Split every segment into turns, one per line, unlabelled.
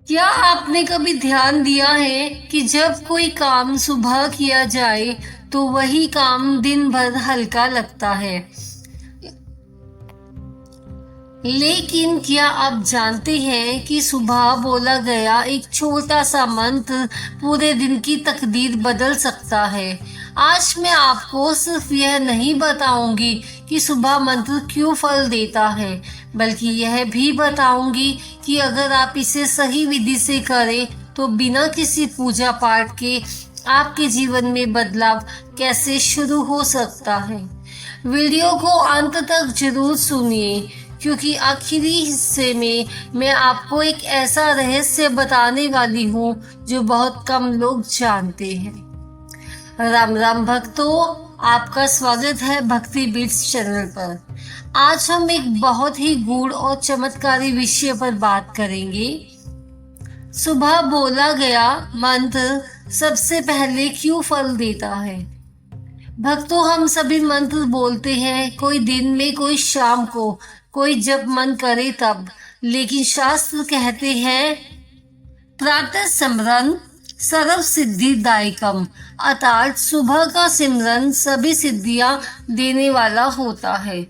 क्या आपने कभी ध्यान दिया है कि जब कोई काम सुबह किया जाए तो वही काम दिन भर हल्का लगता है। लेकिन क्या आप जानते हैं कि सुबह बोला गया एक छोटा सा मंत्र पूरे दिन की तकदीर बदल सकता है। आज मैं आपको सिर्फ यह नहीं बताऊंगी कि सुबह मंत्र क्यों फल देता है, बल्कि यह भी बताऊंगी कि अगर आप इसे सही विधि से करें तो बिना किसी पूजा पाठ के आपके जीवन में बदलाव कैसे शुरू हो सकता है। वीडियो को अंत तक जरूर सुनिए, क्योंकि आखिरी हिस्से में मैं आपको एक ऐसा रहस्य बताने वाली हूँ जो बहुत कम लोग जानते हैं। राम राम भक्तों, आपका स्वागत है भक्ति बीट्स चैनल पर। आज हम एक बहुत ही गूढ़ और चमत्कारी विषय पर बात करेंगे। सुबह बोला गया मंत्र सबसे पहले क्यों फल देता है। भक्तों, हम सभी मंत्र बोलते हैं, कोई दिन में, कोई शाम को, कोई जब मन करे तब। लेकिन शास्त्र कहते हैं प्रातः सिमरन सर्व सिद्धिदायकम, अर्थात सुबह का सिमरन सभी सिद्धियां देने वाला होता है।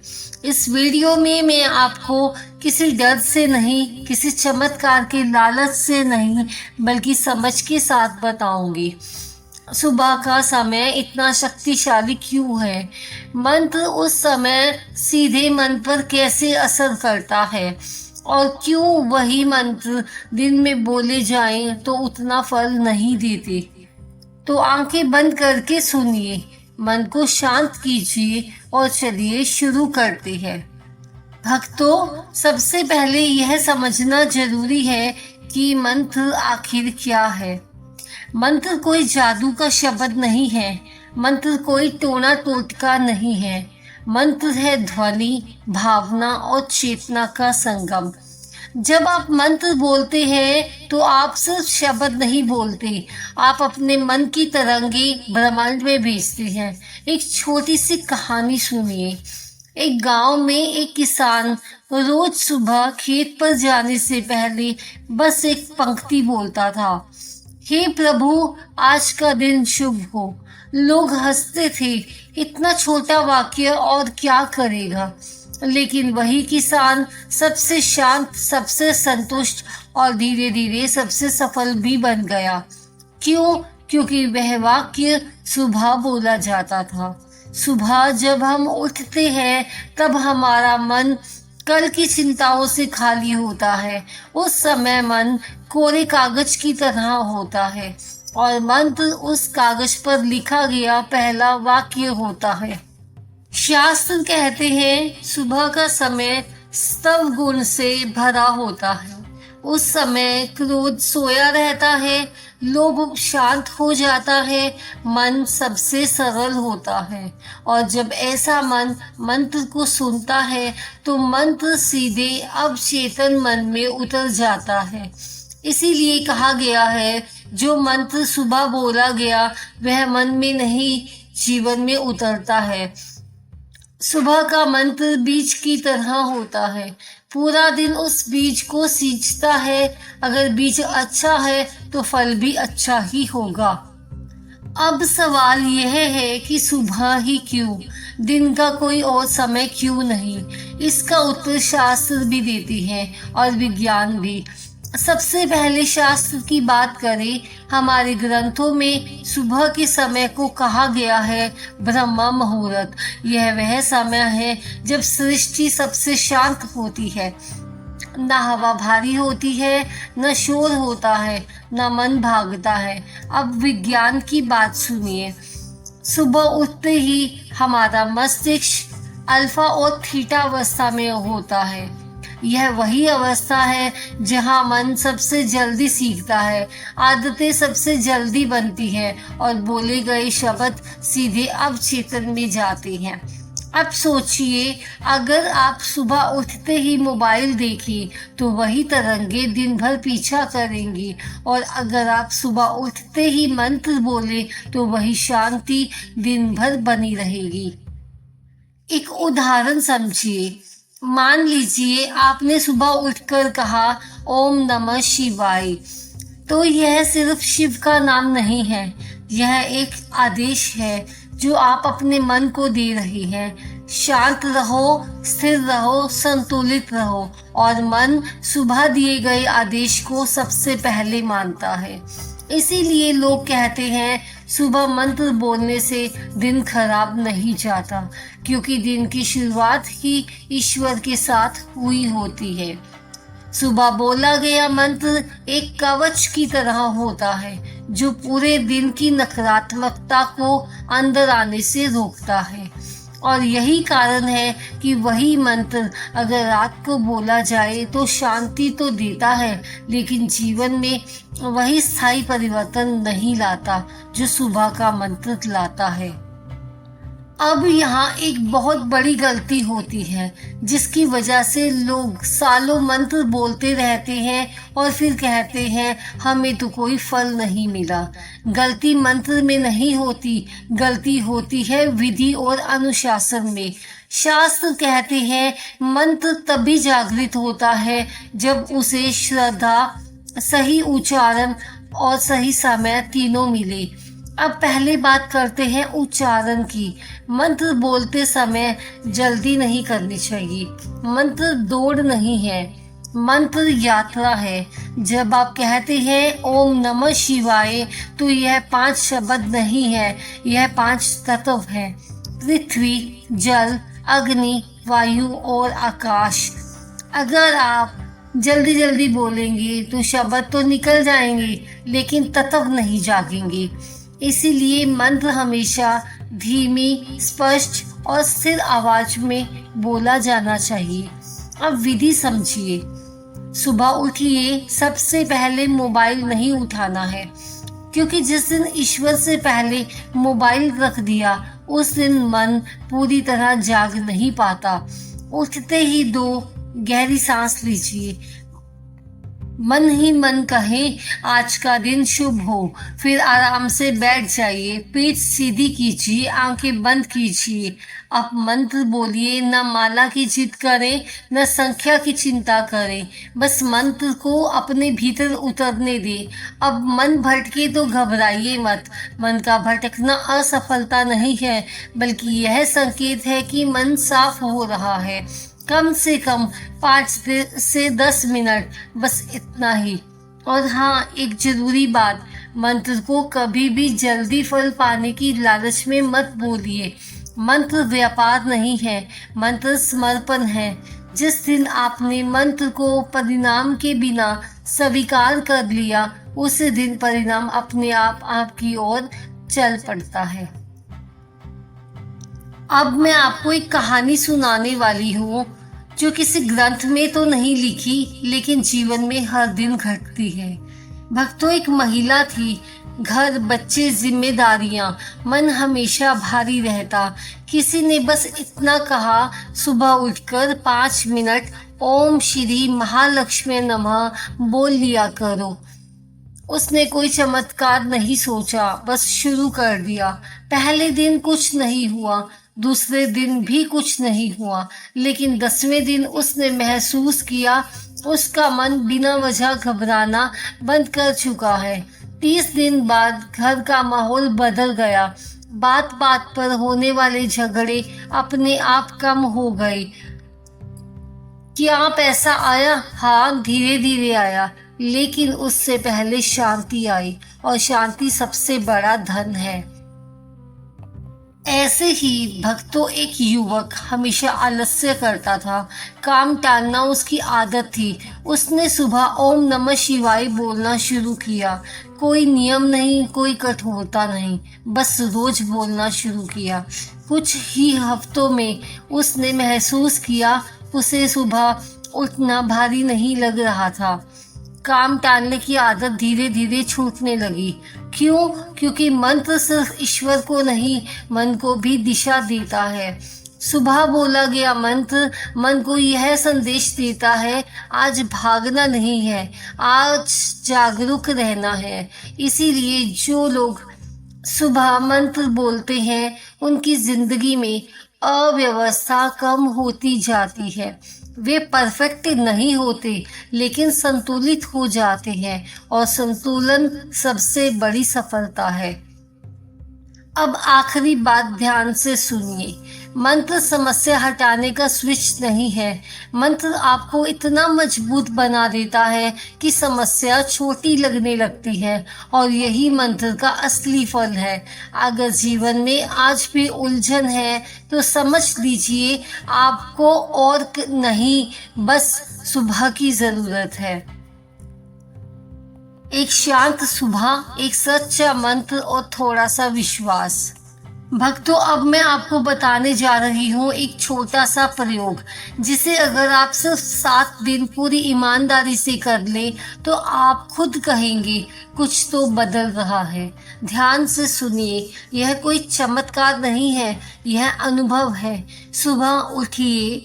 इस वीडियो में मैं आपको किसी डर से नहीं, किसी चमत्कार के लालच से नहीं, बल्कि समझ के साथ बताऊंगी सुबह का समय इतना शक्तिशाली क्यों है, मंत्र उस समय सीधे मन पर कैसे असर करता है, और क्यों वही मंत्र दिन में बोले जाएं तो उतना फल नहीं देते। तो आंखें बंद करके सुनिए, मन को शांत कीजिए और चलिए शुरू करते हैं। भक्तों, सबसे पहले यह समझना जरूरी है कि मंत्र आखिर क्या है। मंत्र कोई जादू का शब्द नहीं है, मंत्र कोई टोना टोटका नहीं है। मंत्र है ध्वनि, भावना और चेतना का संगम। जब आप मंत्र बोलते हैं तो आप सिर्फ शब्द नहीं बोलते, आप अपने मन की तरंगे ब्रह्मांड में भेजते हैं। एक छोटी सी कहानी सुनिए। एक गांव में एक किसान रोज सुबह खेत पर जाने से पहले बस एक पंक्ति बोलता था, हे प्रभु, आज का दिन शुभ हो। लोग हंसते थे, इतना छोटा वाक्य और क्या करेगा। लेकिन वही किसान सबसे शांत, सबसे संतुष्ट और धीरे धीरे सबसे सफल भी बन गया। क्यों? क्योंकि वह वाक्य सुबह बोला जाता था। सुबह जब हम उठते हैं तब हमारा मन कल की चिंताओं से खाली होता है। उस समय मन कोरे कागज की तरह होता है और मंत्र उस कागज पर लिखा गया पहला वाक्य होता है। शास्त्र कहते हैं सुबह का समय स्तव गुण से भरा होता है। उस समय क्रोध सोया रहता है, लोभ शांत हो जाता है, मन सबसे सरल होता है। और जब ऐसा मन मंत्र को सुनता है तो मंत्र सीधे अवचेतन मन में उतर जाता है। इसीलिए कहा गया है जो मंत्र सुबह बोला गया वह मन में नहीं, जीवन में उतरता है। सुबह का मंत्र बीज की तरह होता है, पूरा दिन उस बीज को सींचता है। अगर बीज अच्छा है तो फल भी अच्छा ही होगा। अब सवाल यह है कि सुबह ही क्यों, दिन का कोई और समय क्यों नहीं। इसका उत्तर शास्त्र भी देती है और विज्ञान भी। सबसे पहले शास्त्र की बात करें, हमारे ग्रंथों में सुबह के समय को कहा गया है ब्रह्म मुहूर्त। यह वह समय है जब सृष्टि सबसे शांत होती है, न हवा भारी होती है, न शोर होता है, न मन भागता है। अब विज्ञान की बात सुनिए। सुबह उठते ही हमारा मस्तिष्क अल्फा और थीटा अवस्था में होता है। यह वही अवस्था है जहां मन सबसे जल्दी सीखता है, आदतें सबसे जल्दी बनती हैं और बोले गए शब्द सीधे अवचेतन में जाते हैं। अब सोचिए, अगर आप सुबह उठते ही मोबाइल देखें तो वही तरंगे दिन भर पीछा करेंगी, और अगर आप सुबह उठते ही मंत्र बोले तो वही शांति दिन भर बनी रहेगी। एक उदाहरण समझिए। मान लीजिए आपने सुबह उठकर कहा, ओम नमः शिवाय। तो यह सिर्फ शिव का नाम नहीं है, यह एक आदेश है जो आप अपने मन को दे रहे हैं। शांत रहो, स्थिर रहो, संतुलित रहो। और मन सुबह दिए गए आदेश को सबसे पहले मानता है। इसीलिए लोग कहते हैं सुबह मंत्र बोलने से दिन खराब नहीं जाता, क्योंकि दिन की शुरुआत ही ईश्वर के साथ हुई होती है। सुबह बोला गया मंत्र एक कवच की तरह होता है जो पूरे दिन की नकारात्मकता को अंदर आने से रोकता है। और यही कारण है कि वही मंत्र अगर रात को बोला जाए तो शांति तो देता है, लेकिन जीवन में वही स्थायी परिवर्तन नहीं लाता जो सुबह का मंत्र लाता है। अब यहाँ एक बहुत बड़ी गलती होती है जिसकी वजह से लोग सालों मंत्र बोलते रहते हैं और फिर कहते हैं हमें तो कोई फल नहीं मिला। गलती मंत्र में नहीं होती, गलती होती है विधि और अनुशासन में। शास्त्र कहते हैं मंत्र तभी जागृत होता है जब उसे श्रद्धा, सही उच्चारण और सही समय तीनों मिले। अब पहले बात करते हैं उच्चारण की। मंत्र बोलते समय जल्दी नहीं करनी चाहिए। मंत्र दौड़ नहीं है, मंत्र यात्रा है। जब आप कहते हैं ओम नमः शिवाय तो यह 5 शब्द नहीं है, यह 5 तत्व है। पृथ्वी, जल, अग्नि, वायु और आकाश। अगर आप जल्दी जल्दी बोलेंगे तो शब्द तो निकल जाएंगे, लेकिन तत्व नहीं जागेंगे। इसीलिए मंत्र हमेशा धीमी, स्पष्ट और स्थिर आवाज में बोला जाना चाहिए। अब विधि समझिए। सुबह उठिए, सबसे पहले मोबाइल नहीं उठाना है, क्योंकि जिस दिन ईश्वर से पहले मोबाइल रख दिया उस दिन मन पूरी तरह जाग नहीं पाता। उठते ही 2 गहरी सांस लीजिए। मन ही मन कहे आज का दिन शुभ हो। फिर आराम से बैठ जाइए, पीठ सीधी कीजिए, आंखें बंद कीजिए। अब मंत्र बोलिए, न माला की जिद करें, न संख्या की चिंता करें। बस मंत्र को अपने भीतर उतरने दें। अब मन भटके तो घबराइए मत। मन का भटकना असफलता नहीं है, बल्कि यह संकेत है कि मन साफ हो रहा है। कम से कम 5 से 10 मिनट, बस इतना ही। और हाँ, एक जरूरी बात, मंत्र को कभी भी जल्दी फल पाने की लालच में मत बोलिए। मंत्र व्यापार नहीं है, मंत्र समर्पण है। जिस दिन आपने मंत्र को परिणाम के बिना स्वीकार कर लिया, उस दिन परिणाम अपने आप आपकी ओर चल पड़ता है। अब मैं आपको एक कहानी सुनाने वाली हूँ जो किसी ग्रंथ में तो नहीं लिखी, लेकिन जीवन में हर दिन घटती है। भक्तों, एक महिला थी। घर, बच्चे, जिम्मेदारियां, मन हमेशा भारी रहता। किसी ने बस इतना कहा, सुबह उठकर 5 मिनट ओम श्री महालक्ष्मी नमः बोल लिया करो। उसने कोई चमत्कार नहीं सोचा, बस शुरू कर दिया। पहले दिन कुछ नहीं हुआ, दूसरे दिन भी कुछ नहीं हुआ, लेकिन 10वें दिन उसने महसूस किया उसका मन बिना वजह घबराना बंद कर चुका है। 30 दिन बाद घर का माहौल बदल गया। बात बात पर होने वाले झगड़े अपने आप कम हो गए। क्या पैसा आया? हाँ, धीरे धीरे आया, लेकिन उससे पहले शांति आई, और शांति सबसे बड़ा धन है। ऐसे ही भक्तों, एक युवक हमेशा आलस्य करता था। काम टालना उसकी आदत थी। उसने सुबह ओम नमः शिवाय बोलना शुरू किया। कोई नियम नहीं, कोई कठोरता नहीं, बस रोज बोलना शुरू किया। कुछ ही हफ्तों में उसने महसूस किया उसे सुबह उठना भारी नहीं लग रहा था। काम टालने की आदत धीरे धीरे छूटने लगी। क्यों? क्योंकि मंत्र सिर्फ ईश्वर को नहीं, मन को भी दिशा देता है। सुबह बोला गया मंत्र मन को यह संदेश देता है, आज भागना नहीं है, आज जागरूक रहना है। इसीलिए जो लोग सुबह मंत्र बोलते हैं उनकी जिंदगी में अव्यवस्था कम होती जाती है। वे परफेक्ट नहीं होते, लेकिन संतुलित हो जाते हैं, और संतुलन सबसे बड़ी सफलता है। अब आखिरी बात ध्यान से सुनिए। मंत्र समस्या हटाने का स्विच नहीं है। मंत्र आपको इतना मजबूत बना देता है कि समस्या छोटी लगने लगती है, और यही मंत्र का असली फल है। अगर जीवन में आज भी उलझन है तो समझ लीजिए आपको और नहीं, बस सुबह की जरूरत है। एक शांत सुबह, एक सच्चा मंत्र और थोड़ा सा विश्वास। भक्तों, अब मैं आपको बताने जा रही हूँ एक छोटा सा प्रयोग, जिसे अगर आप सिर्फ 7 दिन पूरी ईमानदारी से कर लें तो आप खुद कहेंगे कुछ तो बदल रहा है। ध्यान से सुनिए, यह कोई चमत्कार नहीं है, यह अनुभव है। सुबह उठिए,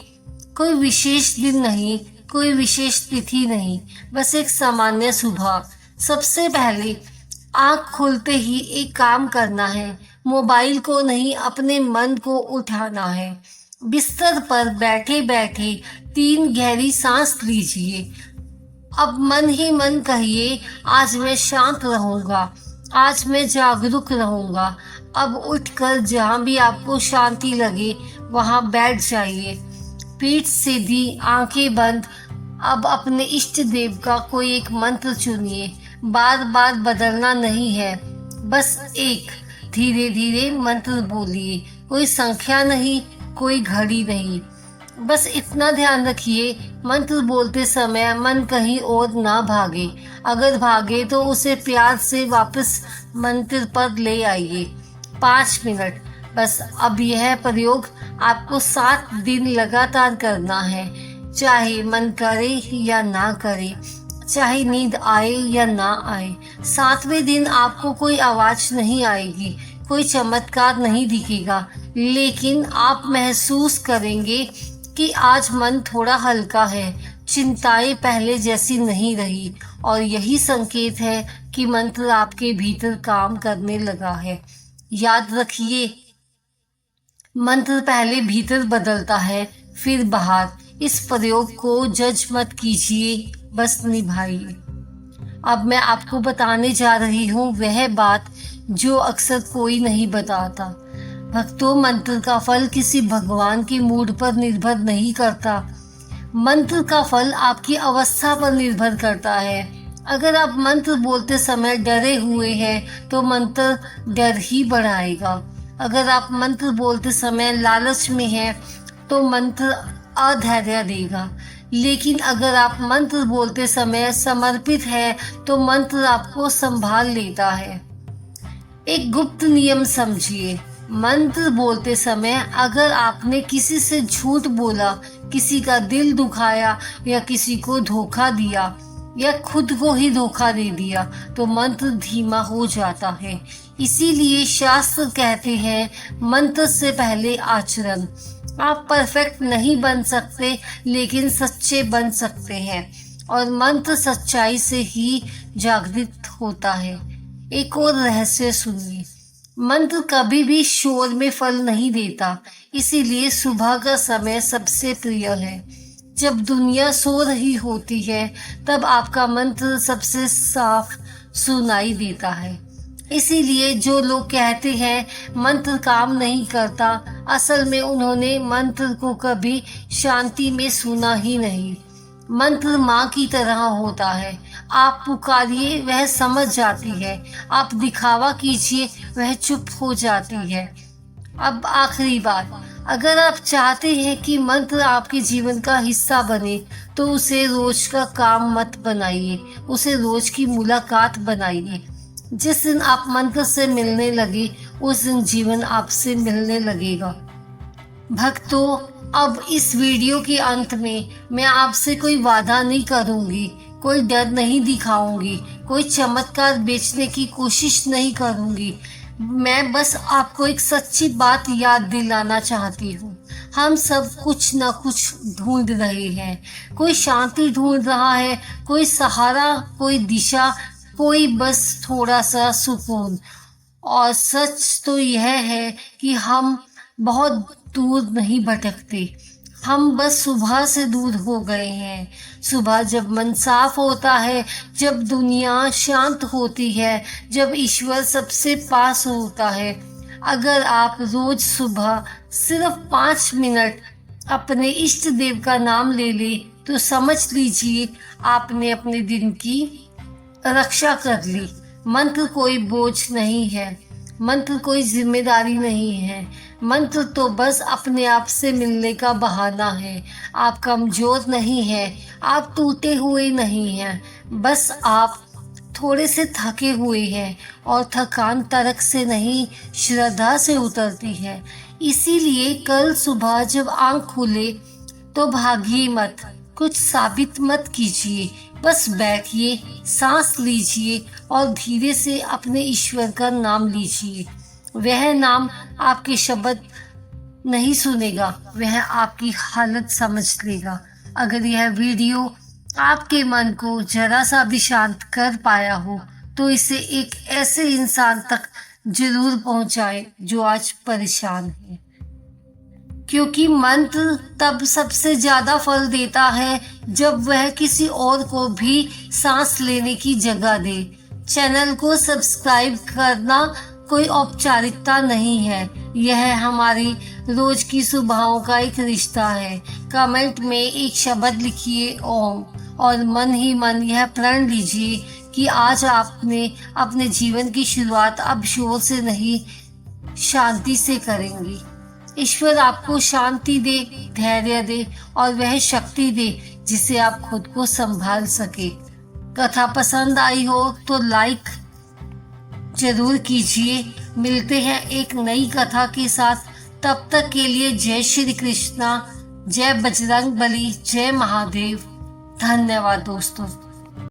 कोई विशेष दिन नहीं, कोई विशेष तिथि नहीं, बस एक सामान्य सुबह। सबसे पहले आँख खुलते ही एक काम करना है। मोबाइल को नहीं, अपने मन को उठाना है। बिस्तर पर बैठे बैठे 3 गहरी सांस लीजिए। अब मन ही मन कहिए, आज मैं शांत रहूंगा, आज मैं जागरूक रहूंगा। अब उठकर जहाँ भी आपको शांति लगे वहाँ बैठ जाइए। पीठ सीधी, आंखें बंद। अब अपने इष्ट देव का कोई एक मंत्र चुनिए। बार बार बदलना नहीं है, बस एक धीरे धीरे मंत्र बोलिए। कोई संख्या नहीं, कोई घड़ी नहीं, बस इतना ध्यान रखिए मंत्र बोलते समय मन कहीं और ना भागे। अगर भागे तो उसे प्यार से वापस मंत्र पर ले आइए। 5 मिनट बस। अब यह प्रयोग आपको 7 दिन लगातार करना है, चाहे मन करे या ना करे, चाहे नींद आए या ना आए। 7वें दिन आपको कोई आवाज नहीं आएगी, कोई चमत्कार नहीं दिखेगा, लेकिन आप महसूस करेंगे कि आज मन थोड़ा हल्का है, चिंताएं पहले जैसी नहीं रही, और यही संकेत है कि मंत्र आपके भीतर काम करने लगा है। याद रखिए, मंत्र पहले भीतर बदलता है, फिर बाहर। इस प्रयोग को जज मत कीजिए, बस निभाइए। अब मैं आपको बताने जा रही हूँ वह बात जो अक्सर कोई नहीं बताता। भक्तों, मंत्र का फल किसी भगवान के मूड पर निर्भर नहीं करता। मंत्र का फल आपकी अवस्था पर निर्भर करता है। अगर आप मंत्र बोलते समय डरे हुए हैं तो मंत्र डर ही बढ़ाएगा। अगर आप मंत्र बोलते समय लालच में हैं तो मंत्र अधैर्य देगा। लेकिन अगर आप मंत्र बोलते समय समर्पित है तो मंत्र आपको संभाल लेता है। एक गुप्त नियम समझिए। मंत्र बोलते समय अगर आपने किसी से झूठ बोला, किसी का दिल दुखाया, या किसी को धोखा दिया, या खुद को ही धोखा दे दिया, तो मंत्र धीमा हो जाता है। इसीलिए शास्त्र कहते हैं, मंत्र से पहले आचरण। आप परफेक्ट नहीं बन सकते, लेकिन सच्चे बन सकते हैं, और मंत्र सच्चाई से ही जागृत होता है। एक और रहस्य सुनिए। मंत्र कभी भी शोर में फल नहीं देता, इसीलिए सुबह का समय सबसे प्रिय है। जब दुनिया सो रही होती है तब आपका मंत्र सबसे साफ सुनाई देता है। इसीलिए जो लोग कहते हैं मंत्र काम नहीं करता, असल में उन्होंने मंत्र को कभी शांति में सुना ही नहीं। मंत्र माँ की तरह होता है। आप पुकारिए, वह समझ जाती है। आप दिखावा कीजिए, वह चुप हो जाती है। अब आखिरी बात, अगर आप चाहते हैं कि मंत्र आपके जीवन का हिस्सा बने तो उसे रोज का काम मत बनाइए, उसे रोज की मुलाकात बनाइए। जिस दिन आप मंत्र से मिलने लगे उस दिन जीवन आपसे मिलने लगेगा। भक्तों, अब इस वीडियो के अंत में मैं आपसे कोई वादा नहीं करूंगी, कोई डर नहीं दिखाऊंगी, कोई चमत्कार बेचने की कोशिश नहीं करूंगी। मैं बस आपको एक सच्ची बात याद दिलाना चाहती हूँ। हम सब कुछ न कुछ ढूंढ रहे हैं। कोई शांति ढूंढ रहा है, कोई सहारा, कोई दिशा, कोई बस थोड़ा सा सुकून। और सच तो यह है कि हम बहुत दूर नहीं भटकते, हम बस सुबह से दूर हो गए हैं। सुबह जब मन साफ होता है, जब दुनिया शांत होती है, जब ईश्वर सबसे पास होता है। अगर आप रोज सुबह सिर्फ 5 मिनट अपने इष्ट देव का नाम ले ले तो समझ लीजिए आपने अपने दिन की रक्षा कर ली। मंत्र कोई बोझ नहीं है, मंत्र कोई जिम्मेदारी नहीं है, मंत्र तो बस अपने आप से मिलने का बहाना है। आप कमजोर नहीं हैं, आप टूटे हुए नहीं हैं, बस आप थोड़े से थके हुए हैं और थकान तर्क से नहीं श्रद्धा से उतरती है। इसीलिए कल सुबह जब आंख खुले तो भागिए मत, कुछ साबित मत कीजिए, बस बैठिए, सांस लीजिए और धीरे से अपने ईश्वर का नाम लीजिए। वह नाम आपके शब्द नहीं सुनेगा, वह आपकी हालत समझ लेगा। अगर यह वीडियो आपके मन को जरा सा भी शांत कर पाया हो तो इसे एक ऐसे इंसान तक जरूर पहुंचाए जो आज परेशान है, क्योंकि मंत्र तब सबसे ज्यादा फल देता है जब वह किसी और को भी सांस लेने की जगह दे। चैनल को सब्सक्राइब करना कोई औपचारिकता नहीं है, यह हमारी रोज की सुबहों का एक रिश्ता है। कमेंट में एक शब्द लिखिए ओम और मन ही मन यह प्रण लीजिए कि आज आपने अपने जीवन की शुरुआत अब शोर से नहीं शांति से करेंगी। ईश्वर आपको शांति दे, धैर्य दे और वह शक्ति दे जिसे आप खुद को संभाल सके। कथा पसंद आई हो तो लाइक जरूर कीजिए। मिलते हैं एक नई कथा के साथ, तब तक के लिए जय श्री कृष्णा, जय बजरंग बली, जय महादेव। धन्यवाद दोस्तों।